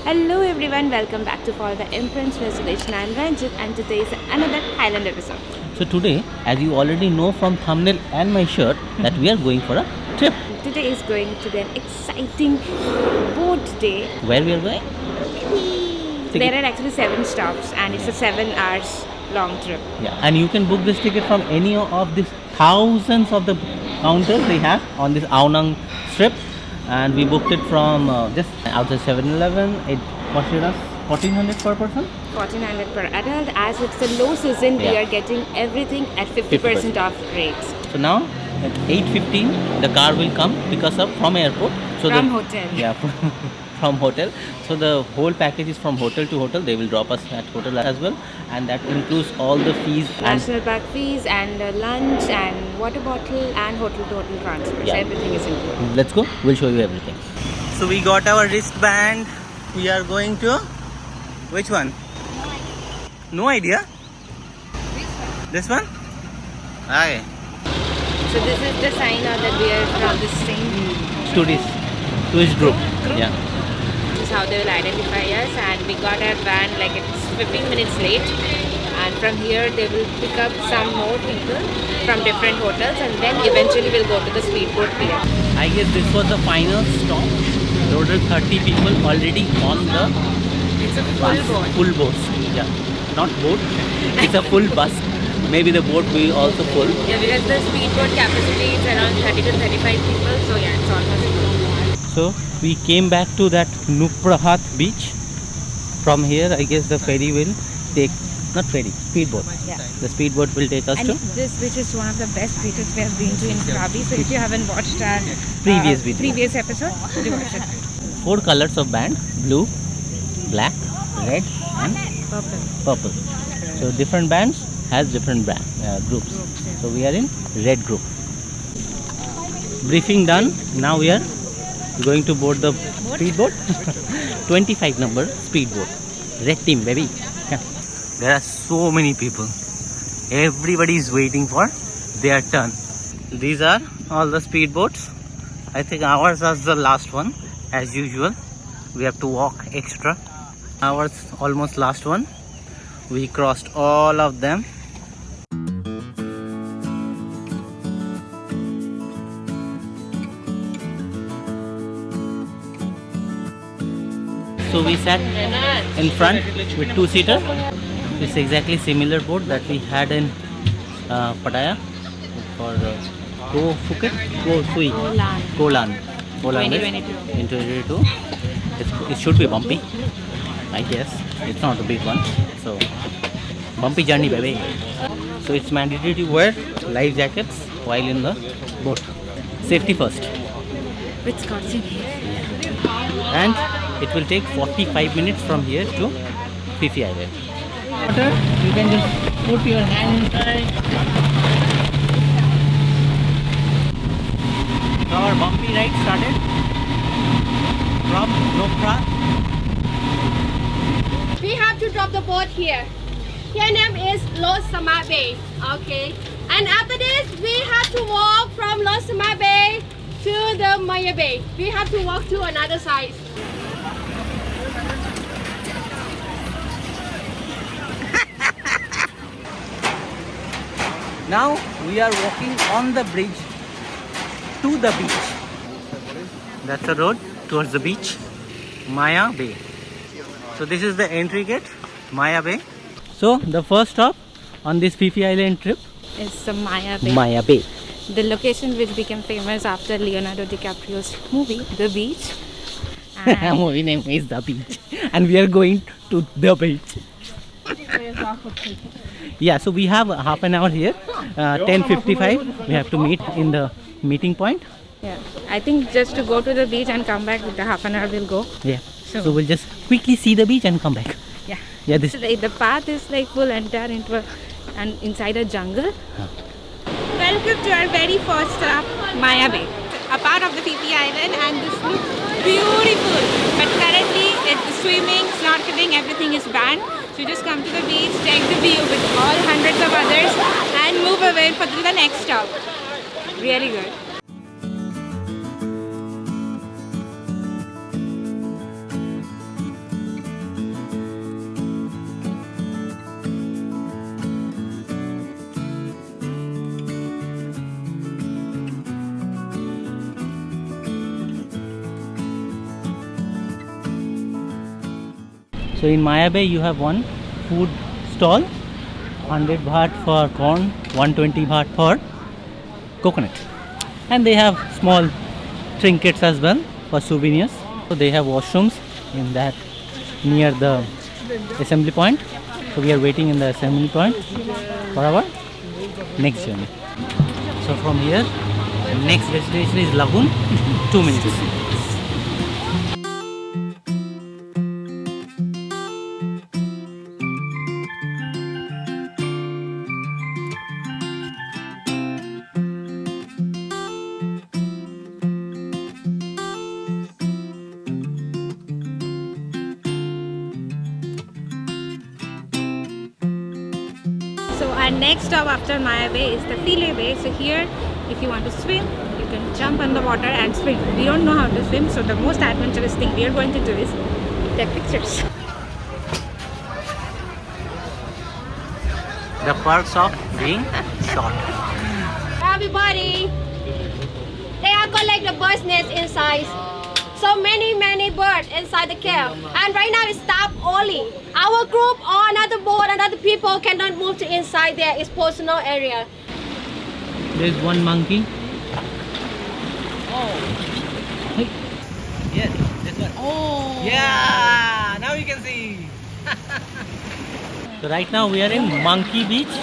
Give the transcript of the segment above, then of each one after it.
Hello everyone, welcome back to For the Imprints Resolution. I am Ranjit and today is another Thailand episode. So today, as you already know from thumbnail and my shirt, that we are going for a trip. Today is going to be an exciting boat day. Where we are going? There are actually 7 stops and it's a 7 hours long trip. Yeah, and you can book this ticket from any of these thousands of the counters they have on this Aonang strip. And we booked it from just outside 7-Eleven. It costed us 1400 per person. 1400 per adult. As it's the low season, we are getting everything at 50% off rates. So now at 8:15 the car will come pick us up from airport. So From hotel. Yeah, from hotel. So the whole package is from hotel to hotel. They will drop us at hotel as well, and that includes all the fees National park fees and lunch and water bottle and hotel to hotel transfers. Yeah. Everything is included. Let's go. We'll show you everything. So we got our wristband. We are going to which one? No idea. This one? Okay. So this is the sign out that we are from the same Tourist group. Yeah. This is how they will identify us, and we got our van like it's 15 minutes late, and from here they will pick up some more people from different hotels, and then eventually we'll go to the speedboat pier. I guess this was the final stop. Total 30 people already on the It's a full boat. Full boat. Yeah. Not boat. It's a full bus. Maybe the boat will also full. Yeah, because the speedboat capacity is around 30 to 35 people, so yeah, it's almost full. So we came back to that Nuprahat beach. From here, I guess the ferry will take, not ferry, speedboat. Yeah. The speedboat will take us And to this beach is one of the best beaches we have been to in Krabi. So if you haven't watched our previous episode, do watch it. 4 colors of band: blue, black, red, and purple. So different bands has different groups. So we are in red group. Briefing done. Now we are going to board the speedboat. 25 number speedboat. Red team, baby. Yeah. There are so many people. Everybody is waiting for their turn. These are all the speedboats. I think ours is the last one. As usual, we have to walk extra. Ours almost last one. We crossed all of them. So we sat in front with 2-seater. It's exactly similar boat that we had in Pattaya for Go Phuket, Go Sui, Kolan. 2022. In 2022. It should be bumpy, I guess. It's not a big one. So bumpy journey, baby. So it's mandatory to wear life jackets while in the boat. Safety first. With Scotch in here. And it will take 45 minutes from here to Phi Phi Island. Water, you can just put your hand inside. So our bumpy ride started from Nopra. We have to drop the boat here. Here name is Los Sama Bay. Okay. And after this, we have to walk from Los Sama Bay to the Maya Bay. We have to walk to another side. Now we are walking on the bridge to the beach. That's the road towards the beach, Maya Bay. So this is the entry gate, Maya Bay. So the first stop on this Phi Phi Island trip, It's the Maya Bay. Maya Bay. The location which became famous after Leonardo DiCaprio's movie, The Beach. And Movie name is The Beach, and we are going to the beach. Yeah, so we have half an hour here. 10:55. We have to meet in the meeting point. yeah, I think just to go to the beach and come back with the half an hour we'll go. Yeah. So we'll just quickly see the beach and come back. Yeah. Yeah, this. So the path is like full entire into inside a jungle. Welcome to our very first stop, Maya Bay. A part of the Phi Phi Island, and this looks beautiful. But currently it's swimming, snorkeling, everything is banned. So just come to the beach, take the view with all hundreds of others and move away for the next stop. Really good. So in Maya Bay you have one food stall, 100 baht for corn, 120 baht for coconut. And they have small trinkets as well for souvenirs. So they have washrooms in that near the assembly point. So we are waiting in the assembly point for our next journey. So from here, the next destination is Lagoon, 2 minutes. So our next stop after Maya Bay is the Philae Bay. So here, if you want to swim, you can jump in the water and swim. We don't know how to swim, so the most adventurous thing we are going to do is take pictures. The perks of being short. Everybody, they have got like the bird's nest inside. So many birds inside the cave. And right now it's staff only. Our group or another boat and other people cannot move to inside there. It's personal area. There's one monkey. Oh. Hey. Yes, this one. Oh. Yeah, now you can see. So right now we are in Monkey Beach.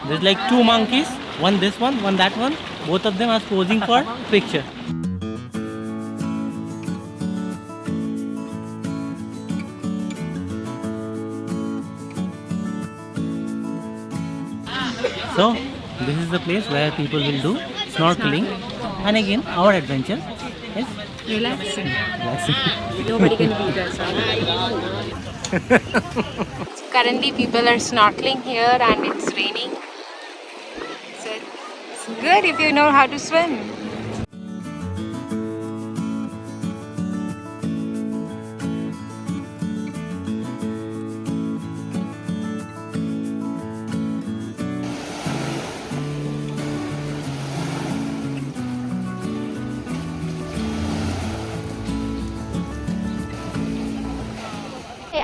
There's like two monkeys. One this one that one. Both of them are posing for picture. So this is the place where people will do snorkeling, and again our adventure is Relaxing. relaxing. Nobody can beat us. Currently people are snorkeling here and it's raining. So it's good if you know how to swim.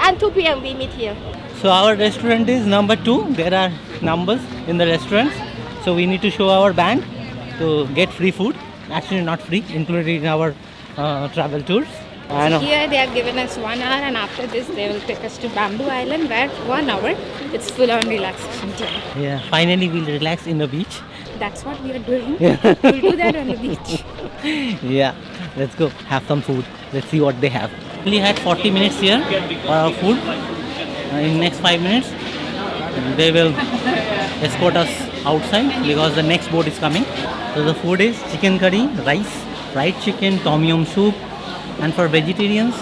And 2 p.m. we meet here. So our restaurant is number 2. There are numbers in the restaurants. So we need to show our band to get free food. Actually not free, included in our travel tours. And Here they have given us 1 hour and after this they will take us to Bamboo Island where 1 hour it's full on relaxation time. yeah, finally we'll relax in the beach. That's what we are doing. We'll do that on the beach. Yeah, let's go have some food. Let's see what they have. We only had 40 minutes here for our food. In next 5 minutes they will escort us outside because the next boat is coming. So the food is chicken curry, rice, fried chicken, tom yum soup, and for vegetarians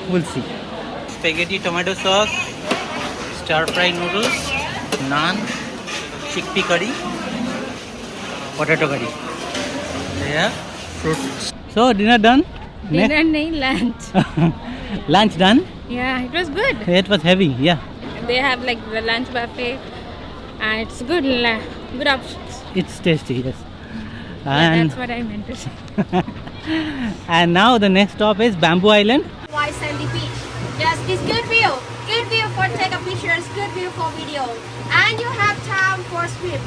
we'll see. Spaghetti tomato sauce, stir fry noodles, naan, chickpea curry, potato curry. Yeah, fruits. So dinner done? Dinner nahi, lunch. Lunch done? Yeah, it was good. It was heavy, yeah. They have like the lunch buffet and it's good, good options. It's tasty, yes. Yeah, And that's what I meant to say. and now the next stop is Bamboo Island. White sandy beach. Yes, it's good view. Good view for take a pictures, good view for video. And you have time for swim.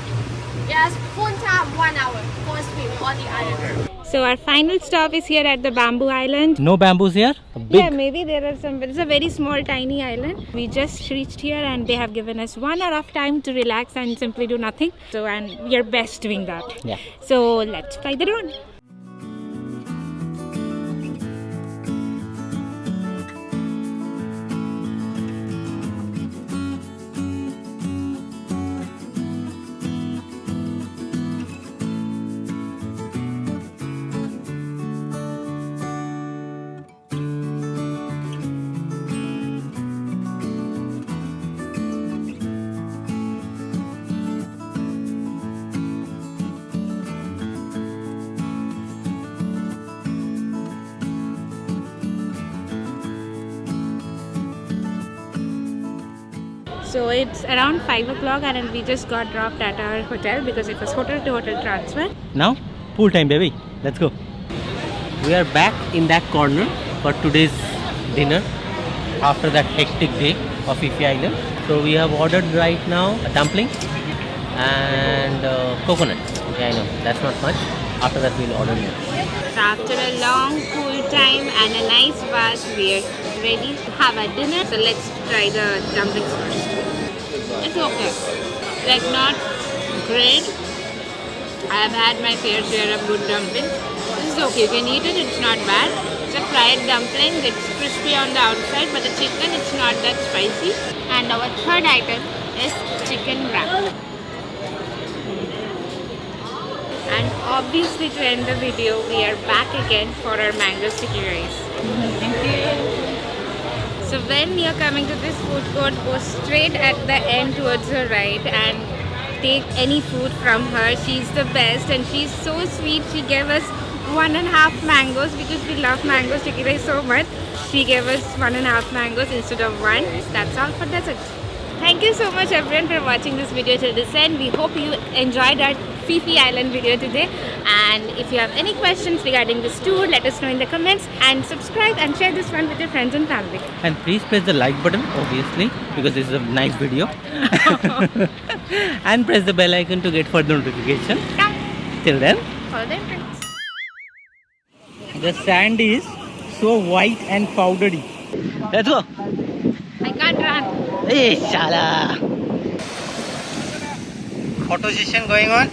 Yes, full time 1 hour for swim on the island. So our final stop is here at the Bamboo Island. No bamboos here. A big. Yeah, maybe there are some, but it's a very small tiny island. We just reached here and they have given us 1 hour of time to relax and simply do nothing. So, and we are best doing that. Yeah. So let's fly the drone. So it's around 5 o'clock and we just got dropped at our hotel because it was hotel to hotel transfer. Now, pool time, baby. Let's go. We are back in that corner for today's dinner. after that hectic day of Phi Phi Island. So we have ordered right now a dumpling and coconut. Okay, I know that's not much. After that we'll order more. So after a long cool time and a nice bath, we're ready to have our dinner. So let's try the dumplings first. It's okay. Like not great. I've had my fair share of good dumplings. This is okay. You can eat it. It's not bad. It's a fried dumpling. It's crispy on the outside, but the chicken, it's not that spicy. And our third item is chicken wrap. And obviously to end the video, we are back again for our mango sticky rice. Thank you. So when you're coming to this food court, go straight at the end towards her right and take any food from her. She's the best and she's so sweet. She gave us 1.5 mangoes because we love mango sticky rice so much. She gave us 1.5 mangoes instead of 1. That's all for dessert. Thank you so much everyone for watching this video till this end. We hope you enjoyed our Phi Phi Island video today, and if you have any questions regarding this tour, let us know in the comments, and subscribe and share this one with your friends and family. And please press the like button, obviously, because this is a nice video. And press the bell icon to get further notification. Till then, Follow the entrance. the sand is so white and powdery. Let's go. I can't run. Hey, shala. Photo session going on.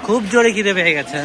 খুব জোরে খিদে পেয়ে গেছে।